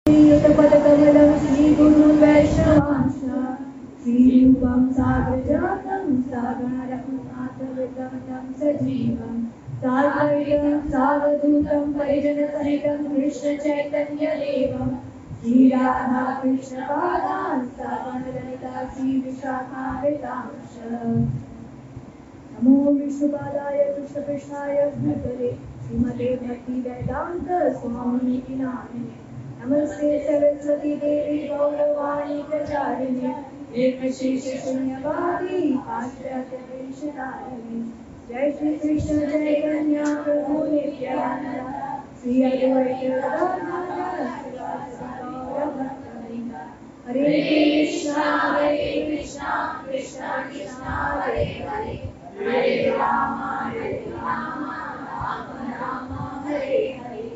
श्रीयुतपदकमलं श्रीगुरुवैष्णवांश श्रीरूपं साग्रजातं सागररघुनाथवितं सजीवं साद्वैतं सावधूतं परिजनसहितं कृष्णचैतन्यदेवं श्रीराधा कृष्णपादान् सागरललिता श्रीविशाखान्वितांश नमो विष्णुपादाय कृष्णकृष्णाय भूतले श्रीमते भक्तिवेदान्त स्वामिनिति नामिने नमस्ते सरस्वती देवी गौरवाणी प्रचारिणे निर्विशेष शून्यवादी पाश्चात्यदेशतारिणे जय श्री कृष्ण चैतन्य प्रभु नित्यानंद श्री अद्वैत गदाधर श्रीवासादि गौरभक्तवृंद हरे कृष्णा कृष्णा कृष्णा हरे हरे हरे राम राम राम हरे हरे।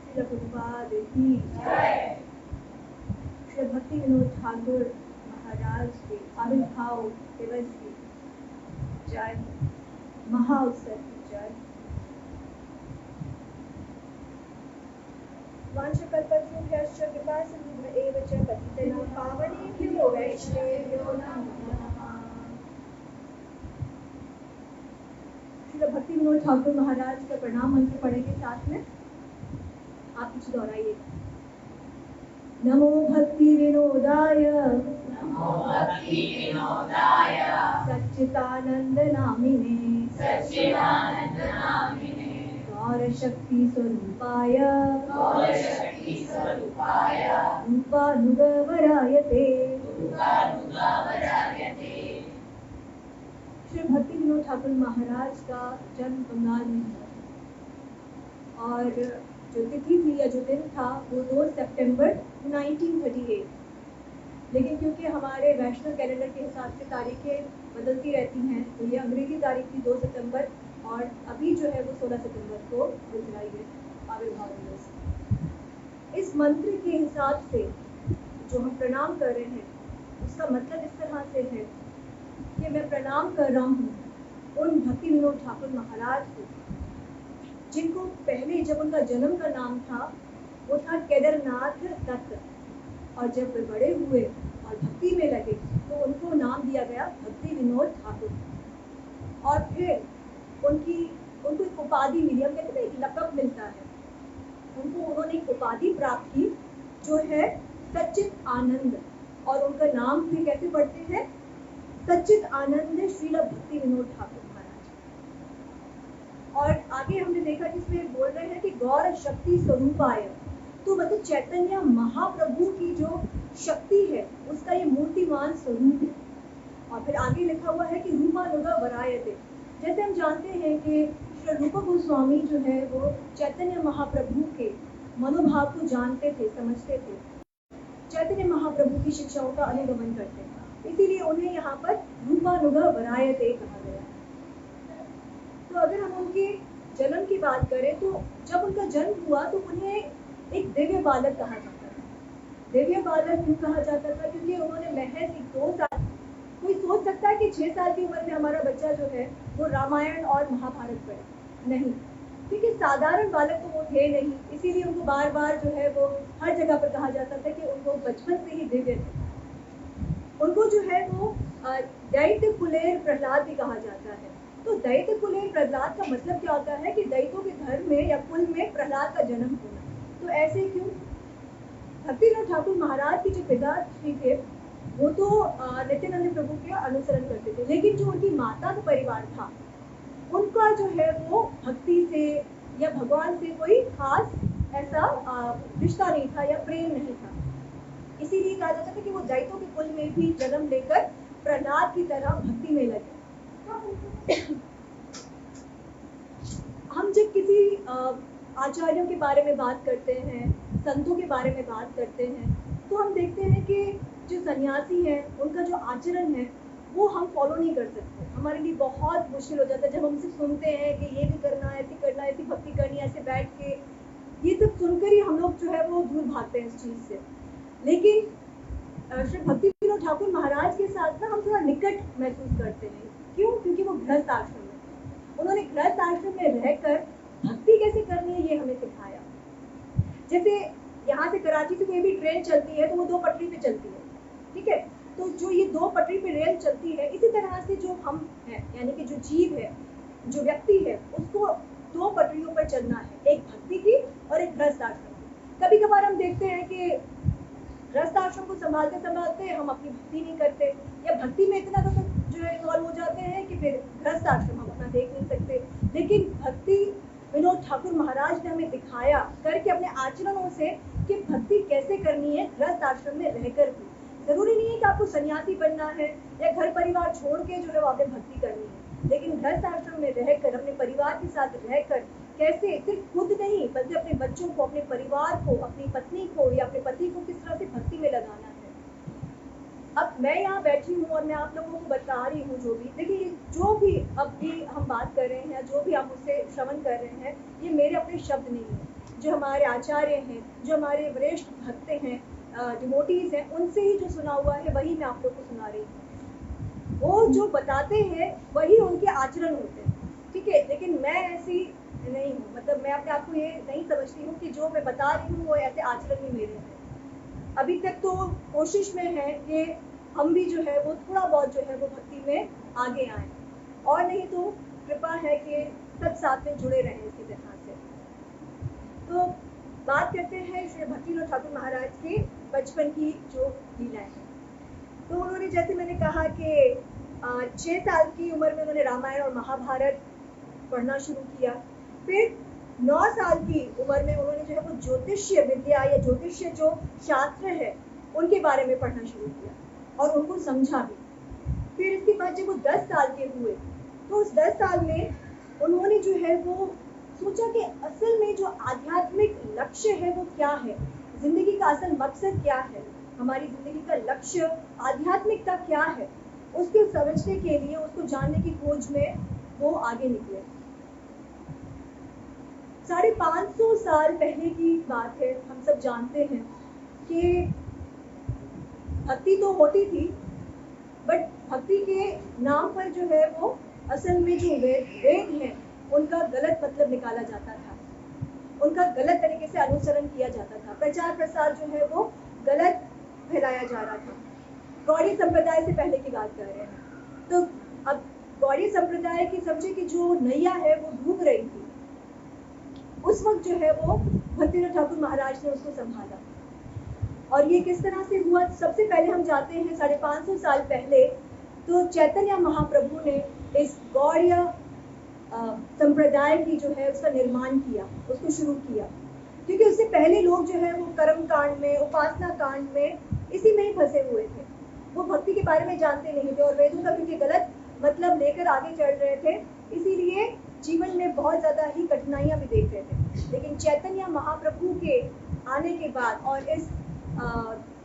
श्री प्रभुपाद की जय। श्री भक्ति विनोद ठाकुर महाराज के आविर्भाव दिवस की जय, महाउत्सव की जय। वाञ्छकल्पतरुभ्यश्च कृपासिन्धुभ्य च पतितनां पावनेभ्यो वैष्णवेभ्यो नमो नमः। श्री भक्ति विनोद ठाकुर महाराज का प्रणाम मंत्र पढ़ेंगे साथ में, आप कुछ दोहराइए। नमो भक्ति विनोदाय सच्चिदानंद नामिने गौर शक्ति स्वरूपाय रूपानुगवरायते। श्री भक्ति विनोद ठाकुर महाराज का जन्म बंगाल में हुआ और जो तिथि थी या जो दिन था वो 2 सितंबर 1938। लेकिन क्योंकि हमारे वैष्णव कैलेंडर के हिसाब से तारीखें बदलती रहती हैं तो ये अंग्रेजी तारीख थी 2 सितंबर और अभी जो है वो 16 सितंबर को गुजराई है आविर्भाव दिवस। इस मंत्र के हिसाब से जो हम प्रणाम कर रहे हैं उसका मतलब इस तरह से है कि मैं प्रणाम कर रहा हूँ उन भक्ति विनोद ठाकुर महाराज को जिनको पहले जब उनका जन्म का नाम था वो था केदारनाथ दत्त और जब वे बड़े हुए और भक्ति में लगे तो उनको नाम दिया गया भक्ति विनोद ठाकुर और फिर उनको एक उपाधि मिली, हम कहते हैं एक लक़ब मिलता है उनको, उन्होंने एक उपाधि प्राप्त की जो है सच्चित आनंद और उनका नाम भी कैसे पढ़ते हैं सच्चित आनंद श्रील भक्ति विनोद ठाकुर महाराज। और आगे हमने देखा जिसमें बोल रहे हैं कि गौर शक्ति स्वरूपाय, तो मतलब चैतन्य महाप्रभु की जो शक्ति है उसका ये मूर्तिमान स्वरूप है। और फिर आगे लिखा हुआ है कि रूपानुगवरायते, जैसे हम जानते हैं कि श्री रूप गोस्वामी जो है वो चैतन्य महाप्रभु के मनोभाव को जानते थे, समझते थे, चैतन्य महाप्रभु की शिक्षाओं का अनुगमन करते थे, इसीलिए उन्हें यहाँ पर रूपानुगवरायते कहा गया। तो अगर हम उनके जन्म की बात करें तो जब उनका जन्म हुआ तो उन्हें एक दिव्य बालक कहा जाता था। दिव्य बालक क्यों कहा जाता था? क्योंकि उन्होंने महज 2 साल, कोई सोच सकता है कि 6 साल की उम्र में हमारा बच्चा जो है वो रामायण और महाभारत पढ़े, नहीं, क्योंकि साधारण बालक तो वो थे नहीं, इसीलिए उनको बार बार जो है वो हर जगह पर कहा जाता था कि उनको बचपन से ही दिव्य थे। उनको जो है वो दैत्य कुलेर प्रहलाद भी कहा जाता है। तो दैत्य कुलेर प्रहलाद का मतलब क्या होता है कि दैत्यों के घर में या कुल में प्रहलाद का जन्म होना। तो ऐसे क्यों? भक्ति विनोद ठाकुर महाराज के जो पिताश्री थे वो तो नित्यानंद प्रभु के अनुसरण करते थे, लेकिन जो उनकी माता का परिवार था उनका जो है वो भक्ति से या भगवान से कोई खास ऐसा रिश्ता नहीं था या प्रेम नहीं था, इसीलिए कहा जाता था कि वो दैत्यों के कुल में भी जन्म लेकर प्रहलाद की तरह भक्ति में लगे। हम जब किसी आचार्यों के बारे में बात करते हैं, संतों के बारे में बात करते हैं, तो हम देखते हैं कि जो सन्यासी हैं उनका जो आचरण है वो हम फॉलो नहीं कर सकते। हमारे लिए बहुत मुश्किल हो जाता है जब हम सिर्फ सुनते हैं कि ये भी करना, ऐसी भक्ति करनी, ऐसे बैठ के, ये सब सुनकर ही हम लोग जो है वो दूर भागते हैं इस चीज़ से। लेकिन श्री भक्ति विनोद ठाकुर महाराज के साथ ना हम थोड़ा निकट महसूस करते हैं। क्यों? क्योंकि वो गृहस्थ आश्रम में, उन्होंने गृहस्थ आश्रम में रहकर भक्ति कैसे करनी है ये हमें सिखाया। जैसे यहाँ से कराची से कोई भी ट्रेन चलती है तो वो 2 पटरी पे चलती है, ठीक है। तो जो ये 2 पटरी पे रेल चलती है, इसी तरह से जो हम हैं, यानी कि जो जीव है, जो व्यक्ति है, उसको 2 पटरियों पर चलना है, एक भक्ति की और एक गृहस्थ आश्रम की। कभी कभार हम देखते हैं कि गृहस्थ आश्रम को संभालते संभालते हम अपनी भक्ति नहीं करते, या भक्ति में इतना तो जो है इन्वॉल्व हो जाते हैं कि फिर गृहस्थ आश्रम हम अपना देख नहीं सकते। लेकिन भक्ति विनोद ठाकुर महाराज ने हमें दिखाया करके अपने आचरणों से कि भक्ति कैसे करनी है गृहस्थ आश्रम में रहकर भी। जरूरी नहीं है कि आपको सन्यासी बनना है या घर परिवार छोड़ के जो है आपने भक्ति करनी है, लेकिन गृहस्थ आश्रम में रहकर अपने परिवार के साथ रहकर कैसे सिर्फ खुद नहीं बल्कि अपने बच्चों को, अपने परिवार को, अपनी पत्नी को या अपने पति को किस तरह से भक्ति में लगाना है। अब मैं यहाँ बैठी हूँ और मैं आप लोगों को बता रही हूँ जो भी, देखिए जो भी अब भी हम बात कर रहे हैं, जो भी आप मुझसे श्रवण कर रहे हैं, ये मेरे अपने शब्द नहीं है। जो हमारे आचार्य हैं, जो हमारे वरिष्ठ भक्त हैं, डिवोटीज हैं, उनसे ही जो सुना हुआ है वही मैं आप लोग को सुना रही हूँ। वो जो बताते हैं वही उनके आचरण होते हैं, ठीक है। लेकिन मैं ऐसी नहीं हूँ, मतलब मैं अपने आप को ये नहीं समझती हूँ कि जो मैं बता रही हूँ वो ऐसे आचरण ही मेरे हैं। अभी तक तो कोशिश में है कि हम भी जो है वो थोड़ा बहुत जो है वो भक्ति में आगे आए, और नहीं तो कृपा है कि सब साथ में जुड़े रहें इसी तरह से। तो बात करते हैं श्री भक्तिविनोद ठाकुर महाराज के बचपन की जो लीलाएं हैं। तो उन्होंने, जैसे मैंने कहा कि 6 साल की उम्र में उन्होंने रामायण और महाभारत पढ़ना शुरू किया। फिर 9 साल की उम्र में उन्होंने जो है वो ज्योतिष्य विद्या या ज्योतिष्य जो शास्त्र है उनके बारे में पढ़ना शुरू किया और उनको समझा भी। फिर इसके बाद जब वो 10 साल के हुए तो उस 10 साल में उन्होंने जो है वो सोचा कि असल में जो आध्यात्मिक लक्ष्य है वो क्या है, जिंदगी का असल मकसद क्या है, हमारी जिंदगी का लक्ष्य आध्यात्मिकता क्या है, उसको समझने के लिए, उसको जानने की खोज में वो आगे निकले। 550 साल पहले की बात है। हम सब जानते हैं कि भक्ति तो होती थी, बट भक्ति के नाम पर जो है वो असल में जो वेद हैं उनका गलत मतलब निकाला जाता था, उनका गलत तरीके से अनुसरण किया जाता था, प्रचार प्रसार जो है वो गलत फैलाया जा रहा था। गौड़ीय संप्रदाय से पहले की बात कर रहे हैं। तो अब गौड़ीय संप्रदाय की समझे कि जो नैया है वो डूब रही थी, उस वक्त जो है वो भक्तिविनोद ठाकुर महाराज ने उसको संभाला। और ये किस तरह से हुआ? सबसे पहले हम जाते हैं 550 साल पहले, तो चैतन्य महाप्रभु ने इस गौड़ीय संप्रदाय की जो है उसका निर्माण किया, उसको शुरू किया। क्योंकि उससे पहले लोग जो है वो कर्म कांड में, उपासना कांड में, इसी में ही फंसे हुए थे। वो भक्ति के बारे में जानते नहीं थे और वेदों का क्योंकि गलत मतलब लेकर आगे चल रहे थे, इसीलिए जीवन में बहुत ज़्यादा ही कठिनाइयाँ भी देख रहे थे। लेकिन चैतन्य महाप्रभु के आने के बाद और इस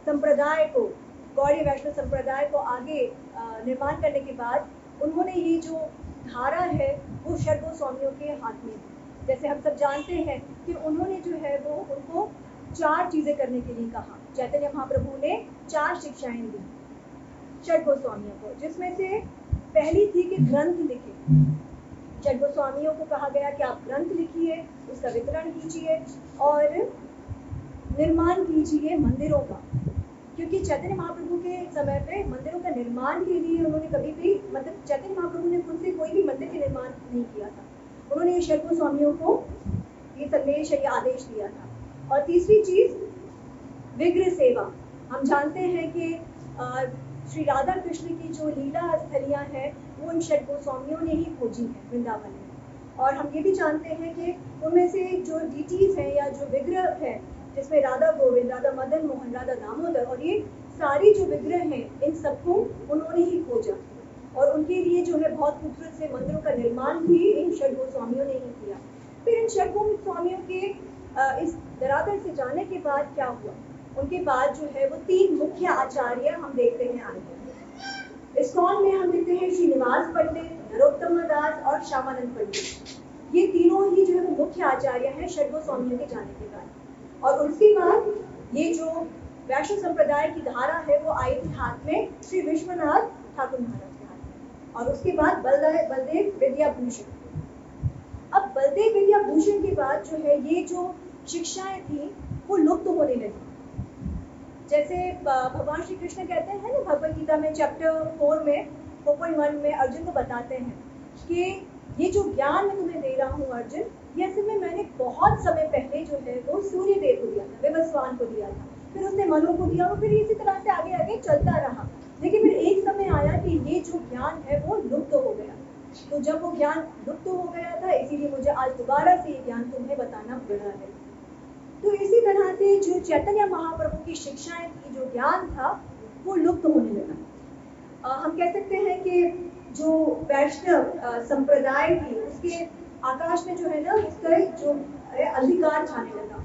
संप्रदाय को, गौड़ीय वैष्णव संप्रदाय को आगे निर्माण करने के बाद उन्होंने ये जो धारा है वो षड गोस्वामियों के हाथ में दी। जैसे हम सब जानते हैं कि उन्होंने जो है वो उनको 4 चीज़ें करने के लिए कहा। चैतन्य महाप्रभु ने 4 शिक्षाएं दी षड गोस्वामियों को, जिसमें से पहली थी कि ग्रंथ लिखे। षड गोस्वामियों को कहा गया कि आप ग्रंथ लिखिए, उसका वितरण कीजिए और निर्माण कीजिए मंदिरों का। क्योंकि चैतन्य महाप्रभु के समय पे मंदिरों का निर्माण के लिए उन्होंने कभी भी, मतलब चैतन्य महाप्रभु ने खुद से कोई भी मंदिर के निर्माण नहीं किया था। उन्होंने ये षड गोस्वामियों को ये संदेश, ये आदेश दिया था। और तीसरी चीज विग्रह सेवा। हम जानते हैं कि श्री राधा कृष्ण की जो लीला स्थलियाँ हैं वो इन षड गोस्वामियों ने ही खोजी हैं वृंदावन में। और हम ये भी जानते हैं कि उनमें से जो डीटीज हैं या जो विग्रह है, जिसमें राधा गोविंद, राधा मदन मोहन, राधा दामोदर, और ये सारी जो विग्रह हैं इन सबको उन्होंने ही खोजा और उनके लिए जो है बहुत खूबसूरत से मंदिरों का निर्माण भी इन षड गोस्वामियों ने ही किया। फिर इन षड गोस्वामियों के इस धरातल से जाने के बाद क्या हुआ? उनके बाद जो है वो 3 मुख्य आचार्य हम देखते हैं आगे। इस्कॉन में हम देखते हैं श्रीनिवास पंडित, नरोत्तम दास और श्यामानंद पंडित। ये तीनों ही जो है वो मुख्य आचार्य हैं षड गोस्वामियों के जाने के बाद। और उसके बाद ये जो वैष्णव संप्रदाय की धारा है वो आई थी हाथ में श्री विश्वनाथ ठाकुर महाराज के हाथ में। और उसके बाद बलदेव विद्याभूषण। अब बलदेव विद्याभूषण के बाद जो है ये जो शिक्षाएं थी होने लगी। जैसे भगवान श्री कृष्ण कहते हैं ना भगवद गीता में चैप्टर 4 में 4.1 में अर्जुन को बताते हैं कि ये जो ज्ञान मैं तुम्हें दे रहा हूँ अर्जुन, ये असल में मैंने बहुत समय पहले जो है वो सूर्य देव को दिया था, विवस्वान को दिया था, फिर उसने मनु को दिया और फिर इसी तरह से आगे आगे चलता रहा। लेकिन फिर एक समय आया कि ये जो ज्ञान है वो लुप्त हो गया। तो जब वो ज्ञान लुप्त हो गया था, इसीलिए मुझे आज दोबारा से ये ज्ञान तुम्हें बताना पड़ा है। तो इसी तरह से जो चैतन्य महाप्रभु की शिक्षाएं की, जो ज्ञान था वो लुप्त होने लगा। हम कह सकते हैं कि जो वैष्णव संप्रदाय थी उसके आकाश में जो है ना उसका जो अंधकार छाने लगा।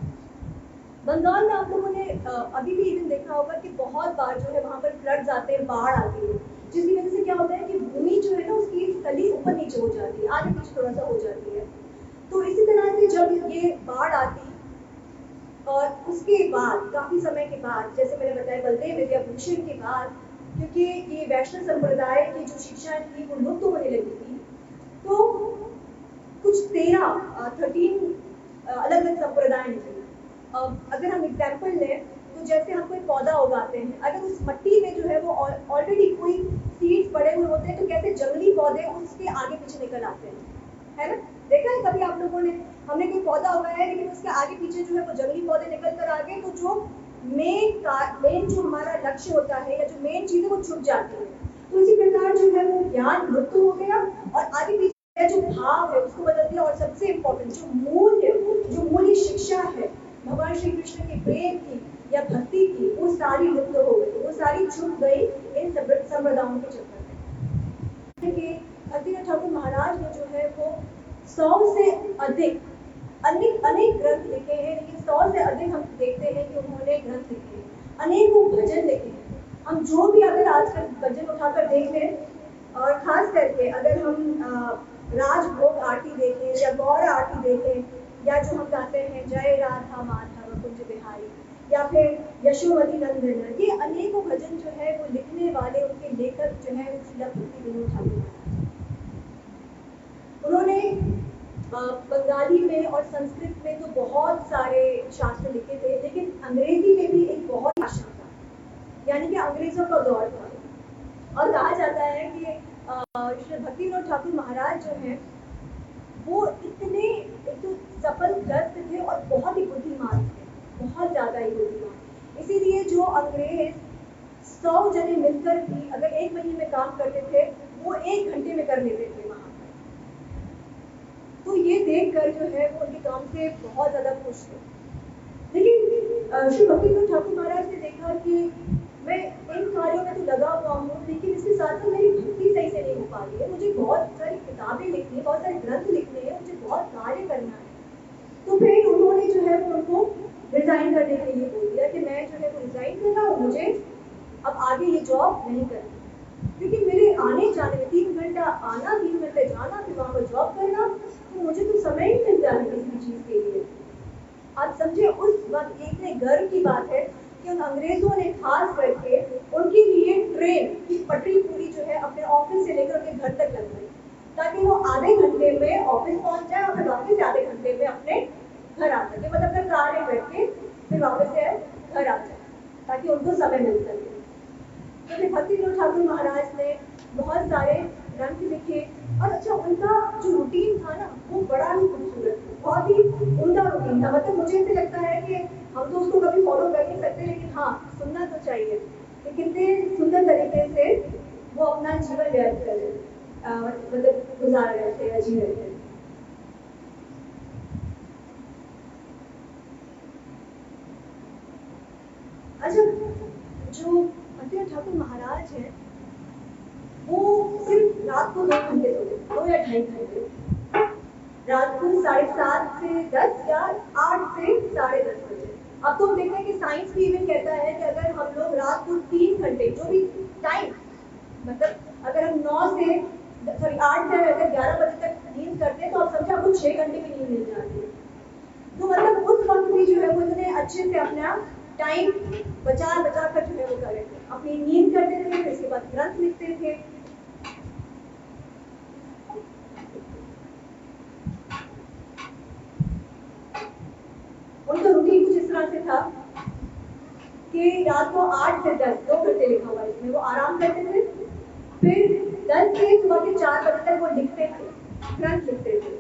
बंगाल में आप लोगों ने अभी भी इवन देखा होगा कि बहुत बार जो है वहाँ पर फ्लड्स आते हैं, बाढ़ आती है, जिसकी वजह से क्या होता है कि भूमि जो है ना उसकी तली ऊपर नीचे हो जाती है, आगे पीछे थोड़ा सा हो जाती है। तो इसी तरह से जब ये बाढ़ आती और उसके बाद काफी समय के बाद, जैसे मैंने बताया बलदेव विद्याभूषण के बाद, क्योंकि ये वैष्णव संप्रदाय की जो शिक्षा थी वो लुप्त होने लगी थी, तो कुछ 13 अलग अलग संप्रदाय निकले। अगर हम एग्जाम्पल लें तो जैसे हम कोई पौधा उगाते हैं, अगर उस मट्टी में जो है वो ऑलरेडी कोई सीड्स पड़े हुए होते हैं तो कैसे जंगली पौधे उसके आगे पीछे निकल आते हैं, है ना? देखा है कभी आप लोगों ने? हमने कोई पौधा उगाया है लेकिन उसके आगे पीछे जो है वो जंगली पौधे निकल कर आ गए, तो जो मेन जो हमारा लक्ष्य होता है या जो मेन चीज है वो छुप जाती है। तो इसी प्रकार जो है वो ज्ञान लुप्त हो गया और आगे पीछे जो भाव है उसको बदल दिया, और सबसे इम्पोर्टेंट जो मूल्य शिक्षा है भगवान श्री कृष्ण के प्रेम की या भक्ति की, वो सारी लुप्त हो गई, वो सारी छुप गई इन संप्रदायों के चक्कर में। भक्तिनाथ ठाकुर महाराज ने जो है वो 100 से अधिक अनेक ग्रंथ लिखे हैं, लेकिन 100 से अधिक हम देखते हैं कि उन्होंने ग्रंथ लिखे हैं, अनेकों भजन लिखे हैं। हम जो भी अगर आजकल भजन उठाकर देख लें, और खास करके अगर हम राजभोग आरती देखें या गौर आरती देखें, या जो हम गाते हैं जय राधा माधव कुंज बिहारी, या फिर यशोमती नंदन, ये अनेकों भजन जो है वो लिखने वाले उनके लेखक जो है श्रील भक्ति विनोद ठाकुर महाराज। उन्होंने बंगाली में और संस्कृत में तो बहुत सारे शास्त्र लिखे थे, लेकिन अंग्रेजी में भी एक बहुत शास्त्र था, यानी कि अंग्रेजों का दौर था। और कहा जाता है कि श्री भक्ति विनोद ठाकुर महाराज जो हैं वो इतने एक तो सफल ग्रस्त थे और बहुत ही बुद्धिमान थे, बहुत ज्यादा ही बुद्धिमान। इसीलिए जो अंग्रेज 100 जने मिलकर भी अगर 1 महीने में काम करते थे वो 1 घंटे में कर लेते थे वहां पर। तो ये देखकर जो है वो उनके काम से बहुत ज्यादा खुश थे। लेकिन श्री भक्ति विनोद ठाकुर महाराज ने देखा कि मैं इन कार्यों में तो लगा हुआ हूँ, लेकिन इसके साथ साथ मेरी भक्ति सही से नहीं हो पा रही है, मुझे बहुत सारी किताबें लिखनी है, बहुत सारे ग्रंथ लिखने हैं, मुझे बहुत कार्य करना है। तो फिर उन्होंने जो है वो उनको रिजाइन करने के लिए बोल दिया कि मैं जो है वो रिजाइन कर रहा हूँ, मुझे अब आगे ये जॉब नहीं करनी, क्योंकि मेरे आने जाने में 3 घंटा आना, 3 घंटे जाना, फिर वहाँ पर जॉब करना, तो मुझे तो समय ही मिल जाए किसी भी चीज के लिए। आप समझे, उस वक्त इतने गर्व की बात है कि उन अंग्रेजों ने खास करके उनके लिए ट्रेन की पटरी पूरी जो है अपने ऑफिस से लेकर उनके घर तक लगाई, ताकि वो आधे घंटे में ऑफिस पहुंच जाए और फिर वापस आधे घंटे में अपने घर आ सके, मतलब अपना कार्य करके फिर वापस से घर आ जाए, ताकि उनको समय मिल सके। तो फिर भक्ति विनोद ठाकुर महाराज ने बहुत सारे ग्रंथ लिखे, और अच्छा उनका जो रूटीन था ना वो बड़ा ही खूबसूरत था, बहुत ही उम्दा रूटीन था। मतलब मुझे ऐसे लगता है कि हम तो उसको कभी फॉलो कर नहीं सकते, लेकिन हाँ सुनना तो चाहिए कि कितने सुंदर तरीके से वो अपना जीवन व्यर्थ कर मतलब गुजार रहे थे या जी रहे थे। अच्छा, जो भक्तिनाथ ठाकुर महाराज हैं वो सिर्फ रात को 2 घंटे सोते, 2 या 2.5 घंटे, रात को 7:30 से 10 या 8 से 10:30 बजे। अब तो हम देखते हैं कि साइंस भी इवन कहता है कि अगर हम लोग रात को 3 घंटे जो भी टाइम, मतलब अगर हम 8 से अगर 11 बजे तक नींद करते हैं तो आप समझे आपको 6 घंटे की नींद मिल जाती है। तो मतलब उस वक्त भी जो है वो इतने अच्छे से अपना टाइम बचा कर जो है वो कर रहे थे, अपनी नींद करते थे, फिर इसके बाद ग्रंथ लिखते थे। उनका रूटीन कुछ इस तरह से था कि रात को 8 से 10 2 घंटे लिखा हुआ है इसमें, वो आराम करते थे। फिर 10 से सुबह के 4 बजे तक वो लिखते थे, ग्रंथ लिखते थे।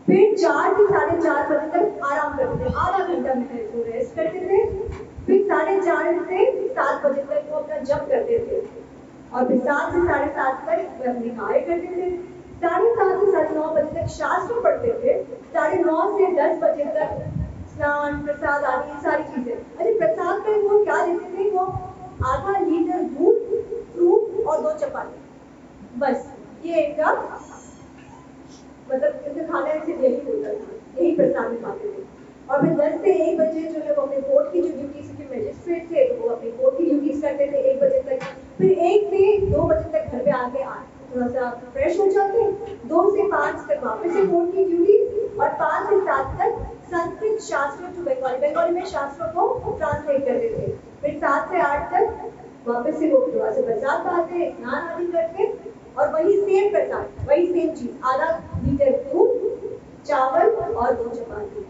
फिर 4 से 4:30 बजे तक आराम करते थे, आधा घंटा में वो रेस्ट करते थे। फिर 4:30 से 7 बजे तक वो अपना जप करते थे, और फिर 7 से 7:30 तक वो अपनी कार्य करते थे। 7:30 से 9:30 बजे तक शास्त्र पढ़ते थे। 9:30 से 10 बजे तक स्नान, प्रसाद आदि ये सारी चीजें। अरे प्रसाद में वो क्या देते थे, वो आधा लीटर दूध, फ्रूट और 2 चपाती, बस ये इनका मतलब इनका खाना ऐसे यही होता था, यही प्रसाद में खाते थे। और फिर 10 से 1 बजे जो है वो अपने कोर्ट की जो ड्यूटीज के मैजिस्ट्रेट थे, तो वो अपने कोर्ट की ड्यूटीज करते थे 1 बजे तक। फिर 1 से 2 बजे तक घर पे आके थोड़ा सा फ्रेश हो जाते। 2 से 5 तक वापस से कोर्ट की ड्यूटीज, और 5 से 7 तक संस्कृत शास्त्र टू बंगाली, बंगाली में शास्त्रों को ट्रांसलेट करते थे। फिर 7 से 8 तक वापस से वो थोड़ा सा प्रसाद पाते, स्नान आदि करके, और वही सेम प्रसाद, वही सेम चीज, आधा लीटर दूध, चावल और 2 चपाती,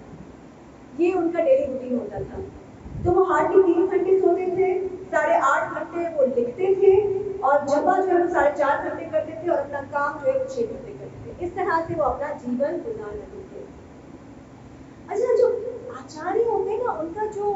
ये उनका डेली रूटीन होता था। तो वो हार्डली 3 घंटे सोते थे, 8.5 घंटे वो लिखते थे, और जपा जो है वो 4.5 घंटे करते थे, और अपना काम जो है वो 6 घंटे करते थे। इस तरह से वो अपना जीवन गुजार रहे थे। अच्छा, जो आचार्य होते हैं ना, उनका जो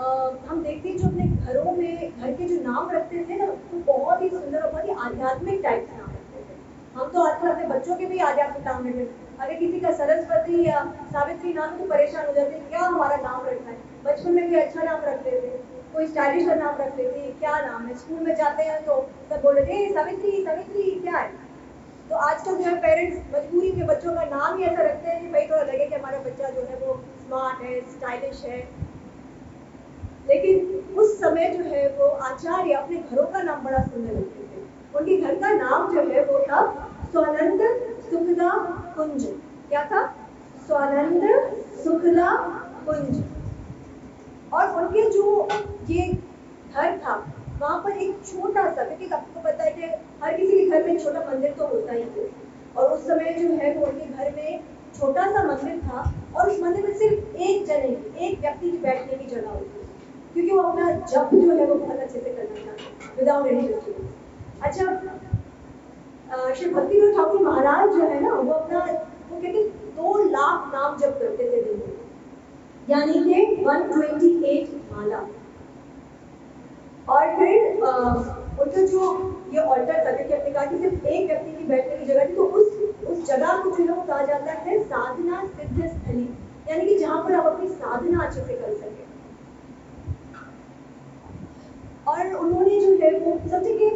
हम देखते हैं जो अपने घरों में घर के जो नाम रखते थे ना, तो बहुत ही सुंदर और बहुत ही आध्यात्मिक टाइप से नाम रखते थे। हम तो आजकल अपने बच्चों के भी आध्यात्मिक नाम रखते हैं। अगर किसी का सरस्वती या सावित्री नाम है तो परेशान हो जाते हैं, क्या हमारा नाम रखना है। बचपन में भी अच्छा नाम रखते थे, कोई स्टाइलिश का नाम रखते थे, क्या नाम है। स्कूल में जाते हैं तो सब बोल रहे थे सावित्री सावित्री क्या है। तो आजकल जो है पेरेंट्स मजबूरी में बच्चों का नाम ही ऐसा रखते हैं कि भाई थोड़ा लगे कि हमारा बच्चा जो है वो स्मार्ट है, स्टाइलिश है। लेकिन उस समय जो है वो आचार्य अपने घरों का नाम बड़ा सुंदर रखते थे। उनके घर का नाम जो है वो था स्वानंद सुखदा कुंज। क्या था? स्वानंद सुखदा कुंज। और उनके जो ये घर था, वहां पर एक छोटा सा, क्योंकि आपको पता है कि हर किसी के घर में छोटा मंदिर तो होता ही है, और उस समय जो है वो उनके घर में छोटा सा मंदिर था, और उस मंदिर में सिर्फ एक जने, एक व्यक्ति की बैठने की जगह होती, क्योंकि वो अपना जप जो है वो बहुत अच्छे से करना चाहते, विदाउट एनी डिस्टर्बेंस। अच्छा, श्री भक्ति विनोद ठाकुर महाराज जो है ना, वो अपना वो कहते 2 लाख नाम जप करते थे दिन में, यानी कि 128 माला। और फिर उनका जो ये ऑल्टर था, क्योंकि अपने कहा कि सिर्फ एक व्यक्ति की बैठने की जगह थी, तो उस जगह को जो है वो कहा जाता है साधना सिद्ध स्थली, यानी कि जहां पर आप अपनी साधना अच्छे से कर सके। और उन्होंने जो है वो समझे कि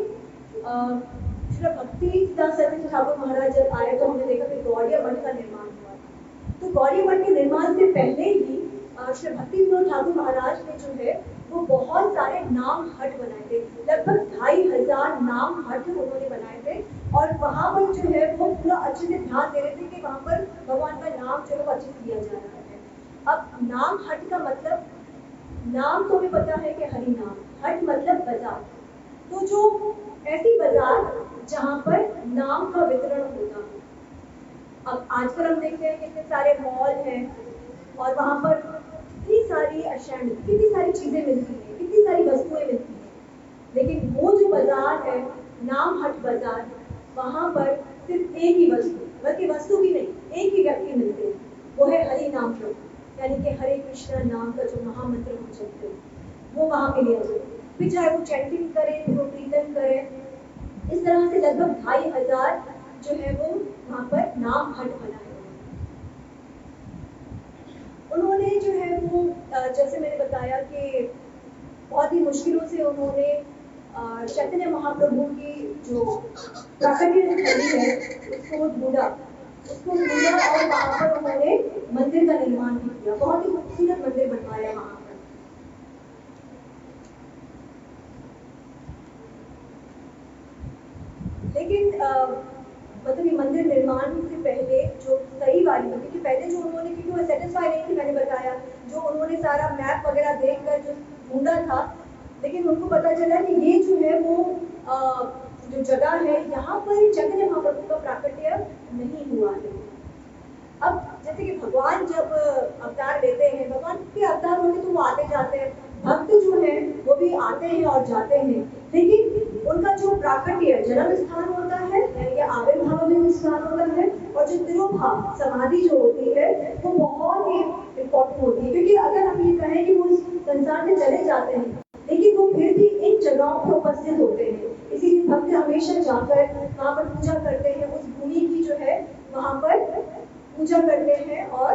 श्री भक्ति सिद्धांत ठाकुर महाराज जब आए तो हमने देखा कि गौड़िया मठ का निर्माण हुआ। तो गौड़िया मठ के निर्माण से पहले ही श्री भक्ति विनोद ठाकुर महाराज ने जो है वो बहुत सारे नाम हट बनाए थे। लगभग 2500 नाम हट उन्होंने बनाए थे, और वहां पर जो है वो पूरा अच्छे से ध्यान दे रहे थे कि वहां पर भगवान का नाम जो है वो अच्छे से लिया जा रहा है। अब नाम हट का मतलब, नाम तो हमें पता है कि हरि नाम, हट मतलब बाजार। तो जो ऐसी बाजार जहां पर नाम का वितरण होता है। अब आजकल हम देखते हैं कितने सारे मॉल हैं, और वहां पर कितनी सारी अशैंड, कितनी सारी चीजें मिलती हैं, कितनी सारी वस्तुएं मिलती हैं। लेकिन वो जो बाजार है, नाम हट बाजार, वहां पर सिर्फ एक ही वस्तु, बल्कि वस्तु भी नहीं, एक ही व्यक्ति मिलते हैं, वो है हरि नाम प्रभु, यानी कि हरे कृष्णा नाम का जो महामंत्र हम जपते हैं, वो वहां पे लिया जाए। फिर चाहे वो चैंटिंग करें, फिर वो कीर्तन करें, इस तरह से लगभग 2500 जो है वो वहां पर नाम हट बना है। उन्होंने जो है वो जैसे मैंने बताया कि बहुत ही मुश्किलों से उन्होंने चैतन्य महाप्रभु की जो प्राकट्य स्थली है उसको ढूंढा, और वहां पर उन्होंने मंदिर का निर्माण भी किया, बहुत ही खूबसूरत मंदिर बनवाया वहां पर। लेकिन मतलब ये मंदिर निर्माण से पहले जो सही वाली, क्योंकि पहले जो उन्होंने, क्योंकि वो सेटिस्फाई नहीं थी, मैंने बताया, जो उन्होंने सारा मैप वगैरह देखकर जो ढूंढा था, लेकिन उनको पता चला कि ये जो है वो जो जगह है यहाँ पर चैतन्य महाप्रभु का प्राकट्य नहीं हुआ है। अब जैसे कि भगवान जब अवतार लेते हैं, भगवान के अवतार होते तो वो आते जाते हैं, भक्त जो है आते हैं और जाते हैं, लेकिन उनका जो प्राकट्य जन्म स्थान होता है यानी कि आविर्भाव जो स्थान होता है और जो तिरोभाव समाधि जो होती है वो बहुत ही इम्पोर्टेंट होती है। क्योंकि अगर हम ये कहें कि वो इस संसार में चले जाते हैं लेकिन वो फिर भी इन जगहों पर उपस्थित होते हैं, इसीलिए भक्त हमेशा जाकर वहाँ पर पूजा करते हैं, उस भूमि की जो है वहाँ पर पूजा करते हैं और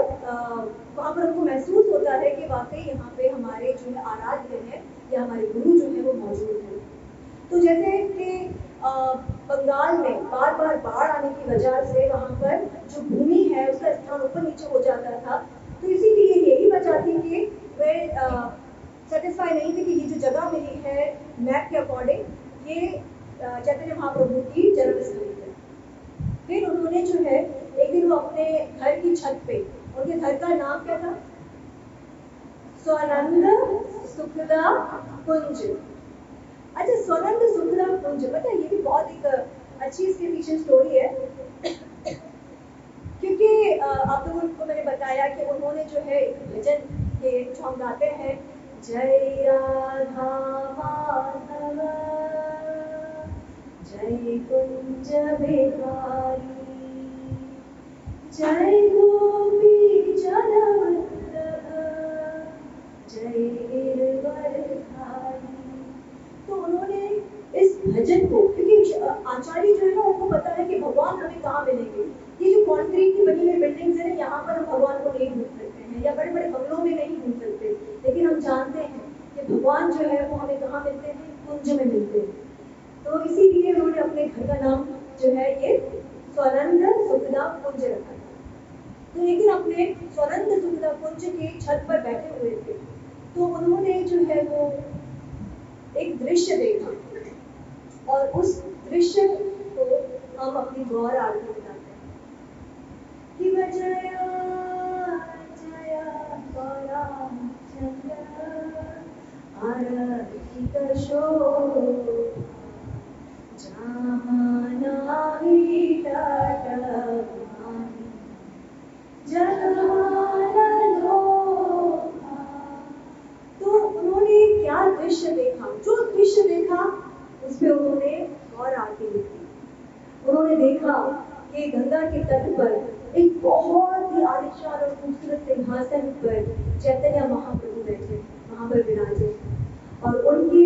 वहाँ पर उनको महसूस होता है कि वाकई यहाँ पे हमारे जो है आराध्य हैं या हमारे गुरु जो है वो मौजूद हैं। तो जैसे कि बंगाल में बार बार बाढ़ आने की वजह से वहाँ पर जो भूमि है उसका स्थान ऊपर नीचे हो जाता था, तो इसीलिए यही वजह थी कि वे सेटिस्फाई नहीं थे कि ये जो जगह मिली है मैप के अकॉर्डिंग ये चैतन्य महाप्रभु की जन्मस्थली है। फिर उन्होंने जो है एक दिन वो अपने घर की छत पे, उनके घर का नाम क्या था? स्वानंद सुखदा कुंज। अच्छा, स्वानंद सुखदा कुंज, पता है ये भी बहुत एक अच्छी इसके पीछे स्टोरी है। क्योंकि आप लोगों को मैंने बताया कि उन्होंने जो है भजन के जो हम गाते हैं, जय राधा माधव जय कुंज बिहारी जय गोपी जनवल्लभ जय गिरवरधारी। तो उन्होंने इस भजन को, क्योंकि आचार्य जो है ना उनको पता है कि भगवान हमें कहाँ मिलेंगे, ये जो कॉन्क्रीट की बनी हुई बिल्डिंग्स है यहाँ पर हम भगवान को नहीं ढूंढ सकते हैं या बड़े बड़े बंगलों में नहीं ढूंढ सकते, लेकिन हम जानते हैं कि भगवान जो है वो हमें कहाँ मिलते हैं? कुंज में मिलते हैं। तो इसीलिए उन्होंने अपने घर का नाम जो है ये स्वानंद सुखदा कुंज रखा। तो एक दिन अपने स्वानंद सुखदा कुंज की छत पर बैठे हुए थे, तो उन्होंने जो है वो एक दृश्य देखा और उस दृश्य को हम अपनी गौर आरती बताते हैं कि जया जया पराचंद्र आरती शोभा जानाही टटमाही तो उन्होंने क्या दृश्य देखा, जो दृश्य देखा उस पे उन्होंने गौर आरती लिखी। उन्होंने देखा कि गंगा के तट पर एक बहुत ही आलिशान और खूबसूरत सिंहासन पर चैतन्य महाप्रभु बैठे, वहां पर विराजे, और उनके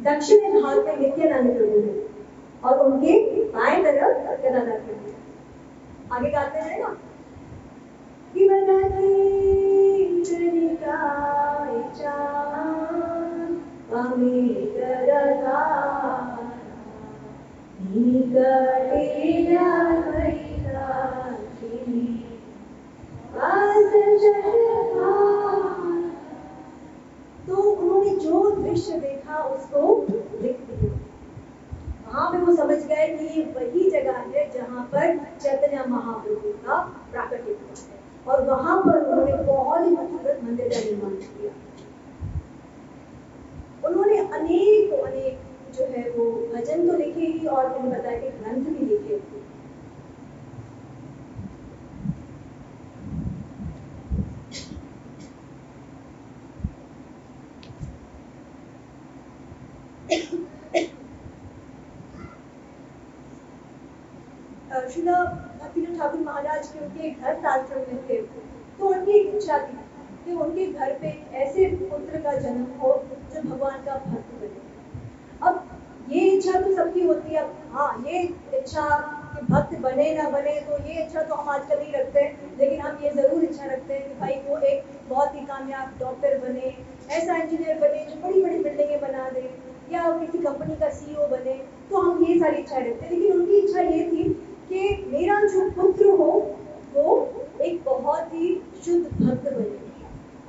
दक्षिण भाग में नित्यानंद प्रभु है और उनके बाएं तरफ गदाधर प्रभु है। आगे गाते हैं ना कि तो उन्होंने जो दृश्य देखा उसको लिख दिया। वहां पे वो समझ गए कि ये वही जगह है जहाँ पर चैतन्य महाप्रभु का प्राकट्य हुआ है, और वहां पर उन्होंने बहुत ही खूबसूरत मंदिर का निर्माण किया। उन्होंने अनेक जो है वो भजन तो लिखे ही, और मैंने बताया कि ग्रंथ भी लिखे। श्रीला भक्तिनाथ ठाकुर महाराज के उनके घर आश्रम में थे, तो उनकी एक इच्छा थी कि उनके घर पे ऐसे पुत्र का जन्म हो जो भगवान का भक्त बने। अब ये इच्छा तो सबकी होती है। हाँ, ये इच्छा कि भक्त बने ना बने, तो ये इच्छा तो हम आजकल नहीं रखते, लेकिन हम ये जरूर इच्छा रखते हैं कि भाई वो एक बहुत ही कामयाब डॉक्टर बने, ऐसा इंजीनियर बने जो बड़ी बड़ी बिल्डिंगें बना दे, या किसी कंपनी का CEO बने। तो हम ये सारी इच्छाएं रखते हैं, लेकिन उनकी इच्छा ये थी कि मेरा जो पुत्र हो वो एक बहुत ही शुद्ध भक्त बने,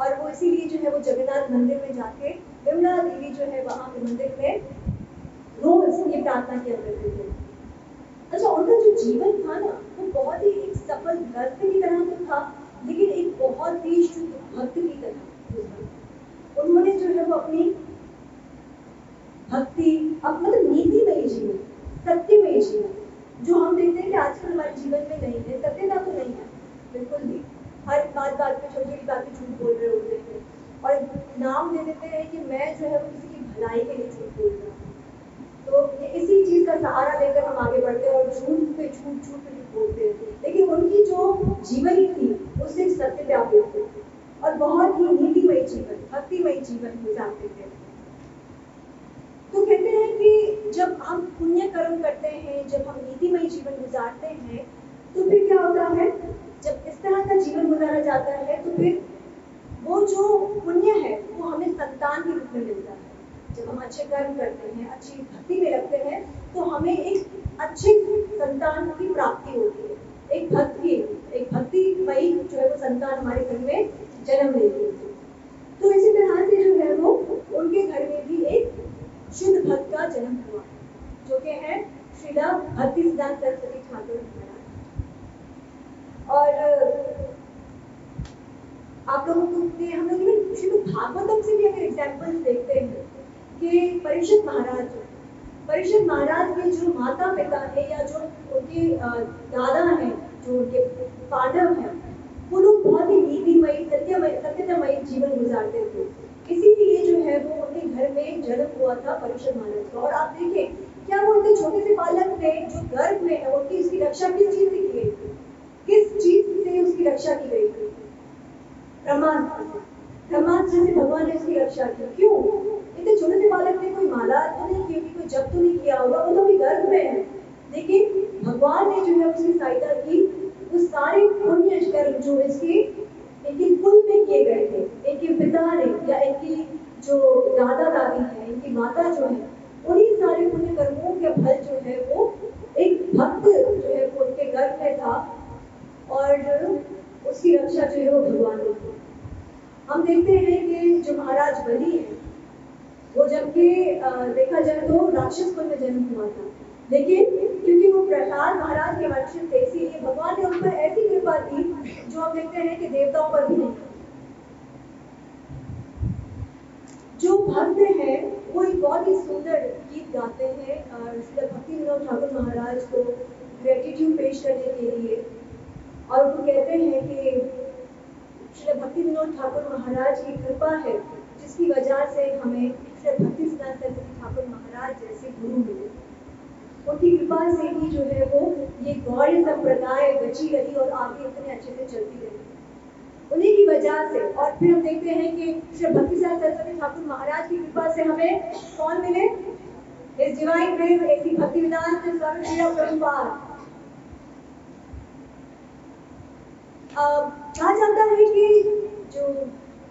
और वो इसीलिए जो है वो जगन्नाथ मंदिर में जाके विमला देवी जो है वहां के मंदिर में रोज ये प्रार्थना किया करते थे। अच्छा, उनका जो जीवन था ना वो बहुत ही एक सफल गृहस्थ की तरह तो था, लेकिन एक बहुत ही शुद्ध भक्त की तरह। उन्होंने जो है वो अपनी भक्ति, मतलब नीतिमय जीवन, सत्यमय जीवन, जो हम देखते हैं कि आजकल हमारे जीवन में नहीं है, सत्यता तो नहीं है बिल्कुल भी। हर बात पे छोटी छोटी बातें झूठ बोल रहे होते हैं और नाम दे देते हैं कि मैं जो है वो किसी की भलाई के लिए झूठ बोल रहा हूँ। तो इसी चीज का सहारा लेकर हम आगे बढ़ते हैं और झूठ पे झूठ बोलते हैं। लेकिन उनकी जो जीवनी थी वो सिर्फ सत्य पे आधारित थी और बहुत ही नीतिमय जीवन, भक्तिमय जीवन गुजारते थे। तो कहते हैं कि जब हम पुण्य कर्म करते हैं, जब हम नीतिमय जीवन गुजारते हैं, तो फिर क्या होता है, जब इस तरह का जीवन गुजारा जाता है तो फिर वो जो पुण्य है वो हमें संतान के रूप में मिलता है। जब हम अच्छे कर्म करते हैं, अच्छी भक्ति में लगते हैं, तो हमें एक अच्छे संतान की प्राप्ति होती है। एक भक्तिमयी जो है वो संतान हमारे घर में जन्म लेती है। तो इसी तरह से जो है वो उनके घर में भी एक शुद्ध भक्त का जन्म हुआ, जो कि है श्रीला भक्तिसिद्धांत सरस्वती ठाकुर महाराज। और आप लोगों को हम लोग श्रीमद् भागवतम से भी अगर एग्जाम्पल्स देखते हैं कि परीक्षित महाराज के जो माता पिता है या जो उनके दादा हैं, जो उनके पांडव हैं, वो लोग बहुत ही नीतिमय सत्यमय जीवन गुजारते थे। इसीलिए जो है वो उनके घर में जन्म हुआ था परीक्षित महाराज का। और आप देखिए क्या वो इतने छोटे से बालक थे जो गर्भ में है, उनकी उसकी रक्षा किस चीज से की गई थी, किस चीज से उसकी रक्षा की गई थी? ब्रह्मास्त्र से भगवान ने उसकी रक्षा की। क्यों? इतने छोटे से बालक ने कोई माला तो नहीं की, कोई जप तो नहीं किया होगा, वो तो अभी गर्भ में है, लेकिन भगवान ने जो है उसकी सहायता की। वो सारे पुण्य कर्म जो इसके इनके कुल में किए गए थे, इनके पिता ने या इनकी जो दादा दादी है, इनकी माता जो है, उन्हीं सारे पुण्य कर्मों के फल जो है वो एक भक्त जो है वो उनके गर्भ में था और उसकी रक्षा जो है वो भगवान ने की। हम देखते हैं कि जो महाराज बलि है वो जबकि देखा जाए तो राक्षस कुल में जन्म हुआ था, लेकिन क्योंकि वो प्रहलाद महाराज के वंश थे, इसीलिए भगवान ने उन पर ऐसी कृपा की जो हम देखते हैं कि देवताओं पर भी नहीं। जो भक्त है वो एक बहुत ही सुंदर गीत गाते हैं श्री भक्ति विनोद ठाकुर महाराज को ग्रेटिट्यूड पेश करने के लिए, और वो कहते हैं कि श्री भक्ति विनोद ठाकुर महाराज की कृपा है जिसकी वजह से हमें श्री भक्ति सिद्धांत सरस्वती ठाकुर महाराज जैसे गुरु मिले। उनकी कृपा से ही जो है वो ये गौड़ संप्रदाय बची रही और आगे इतने अच्छे से चलती रही, उन्हीं की वजह से। और फिर हम देखते हैं कि श्री भक्ति सिद्धांत सरस्वती ठाकुर महाराज की कृपा से हमें कौन मिले? इस डिवाइन ग्रेस ऐसी भक्ति वेदांत स्वामी श्री प्रभुपाद। कहा जाता है कि जो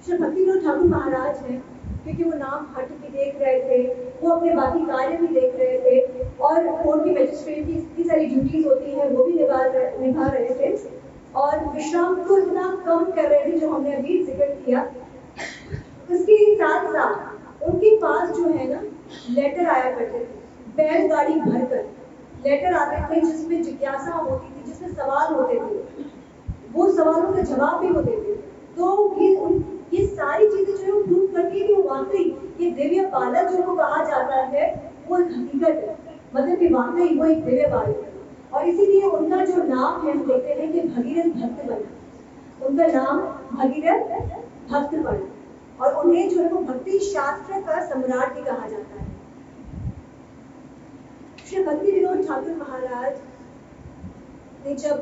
श्री भक्ति विनोद ठाकुर महाराज हैं, क्योंकि वो नाम हट भी देख रहे थे, वो अपने बाकी कार्य भी देख रहे थे और कोर्ट की मजिस्ट्रेट की इतनी सारी ड्यूटीज होती हैं वो भी निभा रहे थे और विश्राम को इतना कम कर रहे थे जो हमने अभी जिक्र किया। उसके साथ साथ उनके पास जो है ना लेटर आया करते थे, बैलगाड़ी भरकर लेटर आते थे जिसमें जिज्ञासा होती थी, जिसमें सवाल होते थे, वो सवालों के जवाब भी वो देते थे। तो ये सारी चीजें जो है वो प्रूव करती है कि वो वाकई ये दिव्य बालक जो को कहा जाता है वो एक हकीकत है, मतलब कि वाकई वो एक दिव्य बालक है। और इसीलिए उनका जो नाम है हम देखते हैं कि भगीरथ भक्त बना, उनका नाम भगीरथ भक्त पड़ा और उन्हें जो है वो भक्ति शास्त्र का सम्राट भी कहा जाता है। श्री भक्ति विनोद ठाकुर महाराज ने जब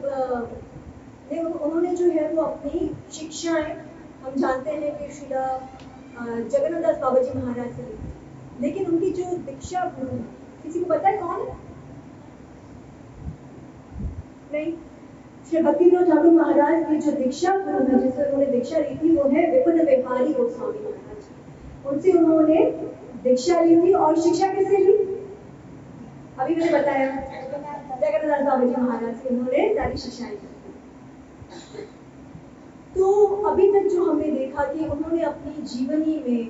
उन्होंने जो है वो अपनी शिक्षाएं हम जानते हैं कि श्रीला जगन्नाथ दास बाबा जी महाराज से, लेकिन उनकी जो दीक्षा गुरु किसी को पता है कौन है? नहीं। श्री भक्ति विनोद ठाकुर महाराज की जो दीक्षा गुरु है जिससे उन्होंने दीक्षा ली थी वो है विपुल विहारी गोस्वामी महाराज। उनसे उन्होंने दीक्षा ली थी और शिक्षा कैसे ली? अभी मैंने बताया जगन्नाथ दास बाबा जी महाराज से उन्होंने सारी शिक्षाएं दी। तो अभी तक जो हमने देखा कि उन्होंने अपनी जीवनी में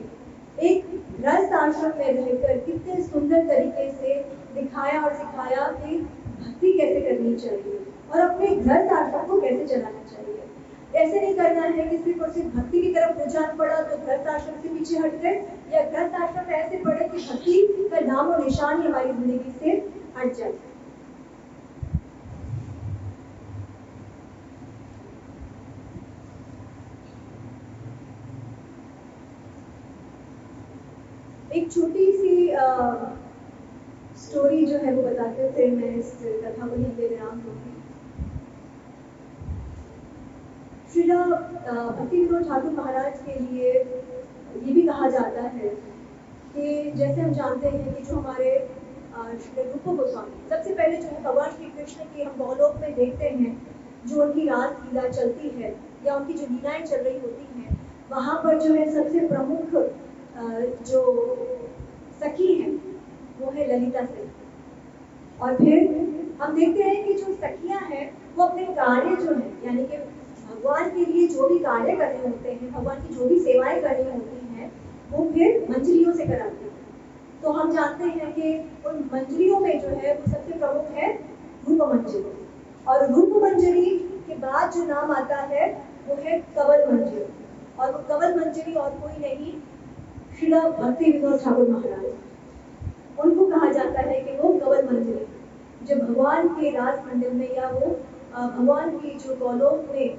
एक गृहस्थ आश्रम में रहकर कितने सुंदर तरीके से दिखाया और सिखाया कि भक्ति कैसे करनी चाहिए और अपने गृहस्थ आश्रम को कैसे चलाना चाहिए। ऐसे नहीं करना है कि सिर्फ और सिर्फ भक्ति की तरफ रुझान पड़ा तो गृहस्थ आश्रम से पीछे हट गए, या गृहस्थ आश्रम ऐसे पड़े कि भक्ति का नाम और निशान ही हमारी जिंदगी से हट जाए। एक छोटी सी स्टोरी जो है वो बताते हुए फिर मैं इस कथा को यहीं पे विराम दूंगी। श्रीला भक्ति विनोद ठाकुर महाराज के लिए ये भी कहा जाता है कि जैसे हम जानते हैं कि जो हमारे श्री रूप गोस्वामी, सबसे पहले जो है भगवान श्री कृष्ण की हम गोलोक में देखते हैं, जो उनकी रास लीला चलती है या उनकी जो लीलाएं चल रही होती हैं, वहाँ पर जो है सबसे प्रमुख जो सखी है वो है ललिता सखी। और फिर हम देखते हैं कि जो सखियां हैं वो अपने कार्य जो है, यानी कि भगवान के लिए जो भी कार्य करने होते हैं, भगवान की जो भी सेवाएं करनी होती हैं, वो फिर मंजरियों से कराती हैं। तो हम जानते हैं कि उन मंजरियों में जो है वो सबसे प्रमुख है रूप मंजरी, और रूप मंजरी के बाद जो नाम आता है वो है कवल मंजरी, और वो कवल मंजरी और कोई नहीं, श्रीला भक्ति विनोद ठाकुर महाराज। उनको कहा जाता है कि वो कवल मंजरी, जब भगवान के रास मंदिर में या वो भगवान की जो गोलोक में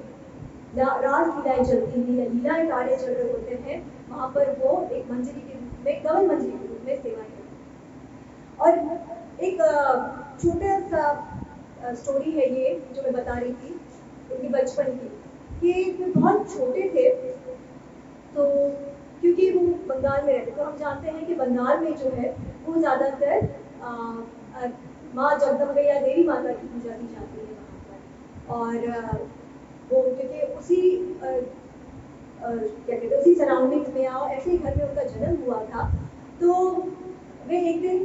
रास लीलाएं चलती हैं या लीलाएं कार्य चल रहे होते हैं, वहां पर वो एक मंजरी के रूप में, कवल मंजरी के रूप में सेवाएं करती। और एक छोटा सा स्टोरी है ये जो मैं बता रही थी उनके बचपन की, कि वो बहुत छोटे थे, तो क्योंकि वो बंगाल में रहते, तो हम जानते हैं कि बंगाल में जो है वो ज़्यादातर माँ जगदम्बे या देवी माता की पूजा की जाती है वहाँ पर। और वो क्योंकि उसी क्या कहते हैं उसी सराउंडिंग्स में या ऐसे ही घर में उनका जन्म हुआ था, तो वे एक दिन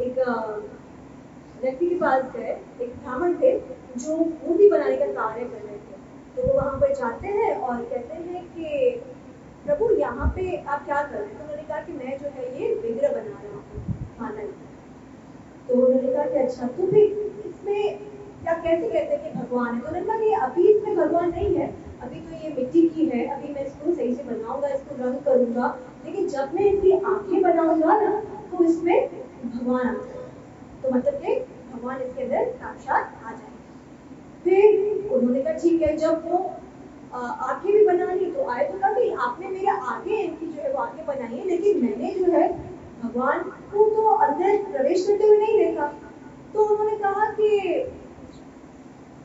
एक व्यक्ति के पास गए, एक ब्राह्मण थे जो मूर्ति बनाने का कार्य कर रहे थे। तो वो वहाँ पर जाते हैं और कहते हैं कि प्रभु यहाँ पे आप क्या कर रहे हैं? तो उन्होंने कहा कि मैं जो है ये विग्रह बना रहा हूँ माता जी। तो उन्होंने कहा कि अच्छा, तो फिर इसमें क्या कैसे कहते हैं कि भगवान है? तो उन्होंने कहा कि अभी इसमें भगवान नहीं है, अभी तो ये मिट्टी की है, अभी मैं इसको सही से बनाऊंगा, इसको रंग करूंगा, लेकिन जब मैं इसकी आंखें बनाऊंगा ना तो इसमें भगवान आ जाएगा। तो मतलब कि भगवान इसके अंदर साक्षात आ जाएंगे। फिर उन्होंने कहा ठीक है, जब वो आंखें भी बना ली तो आए तो कहा कि आपने मेरे आगे इनकी जो है वो आंखें बनाई है, लेकिन मैंने जो है भगवान को तो अंदर प्रवेश करते हुए नहीं देखा। तो उन्होंने कहा कि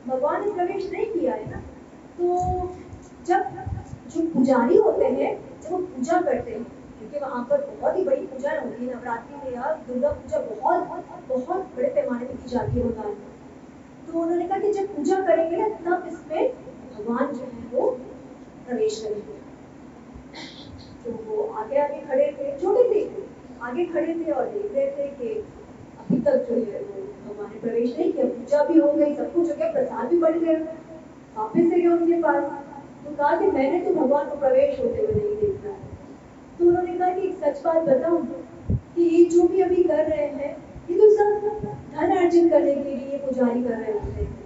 भगवान ने प्रवेश नहीं किया है ना, तो जब जो पुजारी होते हैं जब वो पूजा करते हैं, क्योंकि वहाँ पर बहुत ही बड़ी पूजा होती है नवरात्रि में या दुर्गा पूजा बहुत बहुत बड़े पैमाने पर की जाती है बंगाल में। तो उन्होंने कहा कि जब पूजा करेंगे ना तब इसमें भगवान जो है वो प्रवेश करेंगे। तो वो आगे आगे खड़े थे, छोटे थे, आगे खड़े थे और देख रहे थे कि अभी तक जो है वो भगवान ने प्रवेश नहीं किया, पूजा भी हो गई, सब कुछ हो गया, प्रसाद भी बढ़ गया, वापस से गए उनके पास। तो कहा कि मैंने तो भगवान को प्रवेश होते हुए नहीं देखा है। तो उन्होंने कहा कि एक सच बात बताऊं कि ये जो भी अभी कर रहे हैं ये तो सब धन अर्जित करने के लिए पुजारी कर रहे होते हैं,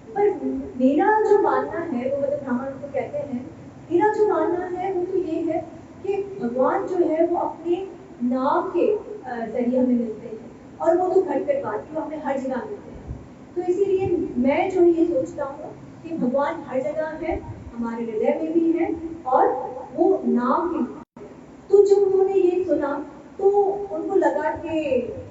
पर मेरा जो मानना है वो, मतलब ब्राह्मण को कहते हैं, मेरा जो मानना है वो तो ये है कि भगवान जो है वो अपने नाम के जरिए हमें मिलते हैं, और वो तो घट घट बात, वो हमें हर जगह मिलते हैं। तो इसीलिए मैं जो ये सोचता हूँ कि भगवान हर जगह है, हमारे हृदय में भी है, और वो नाम भी। तो जब उन्होंने ये सुना तो उनको लगा कि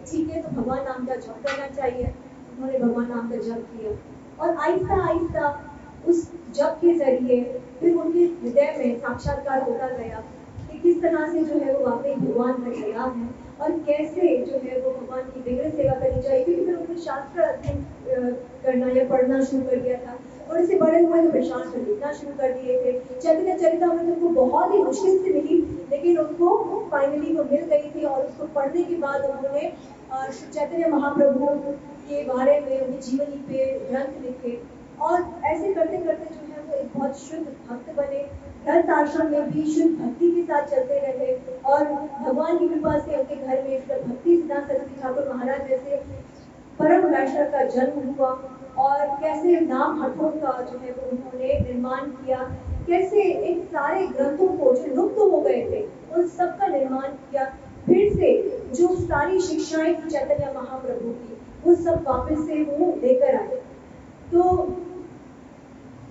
ठीक है, तो भगवान नाम का जप करना चाहिए। उन्होंने भगवान नाम का जप किया, और आहिस्ता आहिस्ता उस जप के जरिए फिर उनके हृदय में साक्षात्कार होता गया कि किस तरह से जो है वो वाकई भगवान हर जगह है, और कैसे जो है वो भगवान की विग्रह सेवा करनी चाहिए। क्योंकि फिर उन्होंने शास्त्र अध्ययन करना या पढ़ना शुरू कर दिया था, थोड़े से बड़े हुए तो फिर शास्त्र लिखना शुरू कर दिए थे। चैतन्य चरितामृत उनको बहुत ही मुश्किल से मिली, लेकिन उनको फाइनली वो मिल गई थी, और उसको पढ़ने के बाद उन्होंने चैतन्य महाप्रभु के बारे में, उनकी जीवनी पे ग्रंथ लिखे, और ऐसे करते करते जो है वो एक बहुत शुद्ध भक्त बने। गृहस्थ आश्रम में भी शुद्ध भक्ति के साथ चलते रहे, और भगवान की कृपा से उनके घर में भक्ति सिद्धांत सरस्वती ठाकुर महाराज जैसे परम वैष्णव का जन्म हुआ, और कैसे नाम हठों का जो है वो उन्होंने निर्माण किया, कैसे इन सारे ग्रंथों को जो लुप्त हो गए थे उन सब का निर्माण किया, फिर से जो सारी शिक्षाएं थी चैतन्य महाप्रभु की वो सब वापस से वो लेकर आए। तो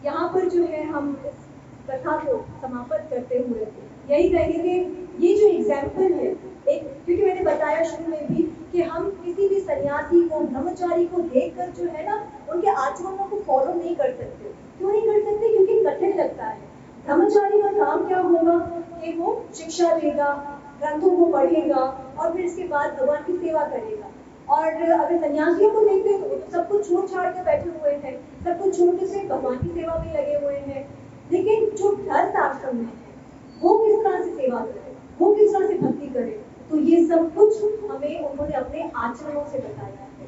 यहाँ पर जो है हम इस कथा को समाप्त करते हुए यही कहेंगे कि ये जो एग्जाम्पल है बताया शुरू में भी कि हम किसी भी सन्यासी को, ब्रह्मचारी को देखकर जो है ना उनके आचरणों को फॉलो नहीं कर सकते। क्यों नहीं कर सकते? क्योंकि कठिन लगता है। ब्रह्मचारी का काम क्या होगा कि वो शिक्षा देगा, ग्रंथों को पढ़ेगा और फिर इसके बाद भगवान की सेवा करेगा। और अगर सन्यासियों को देखते हैं तो सब कुछ छोड़ छाड़ के बैठे हुए हैं, सब कुछ छोड़ के सिर्फ भगवान की सेवा में लगे हुए हैं। लेकिन जो गृहस्थ आश्रम में है वो किस तरह से सेवा करे, वो किस तरह से भक्ति करे, तो ये सब कुछ हमें उन्होंने अपने आचरणों से बताया है।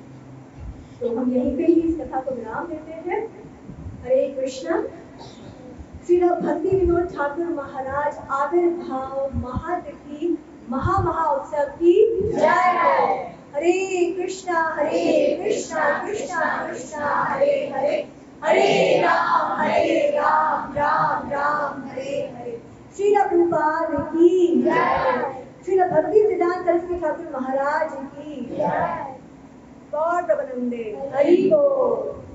तो हम यहीं पे ही इस कथा को विराम देते हैं। हरे कृष्णा। श्रील भक्ति विनोद ठाकुर महाराज आविर्भाव महातिथि महा उत्सव की जय। हरे कृष्णा कृष्णा कृष्णा हरे हरे, हरे राम राम राम हरे हरे। श्रील प्रभुपाद की जय। श्रील भक्ति सिद्धांत सरस्वती ठाकुर महाराज की जय। गौर प्रबंधे हरि बोल।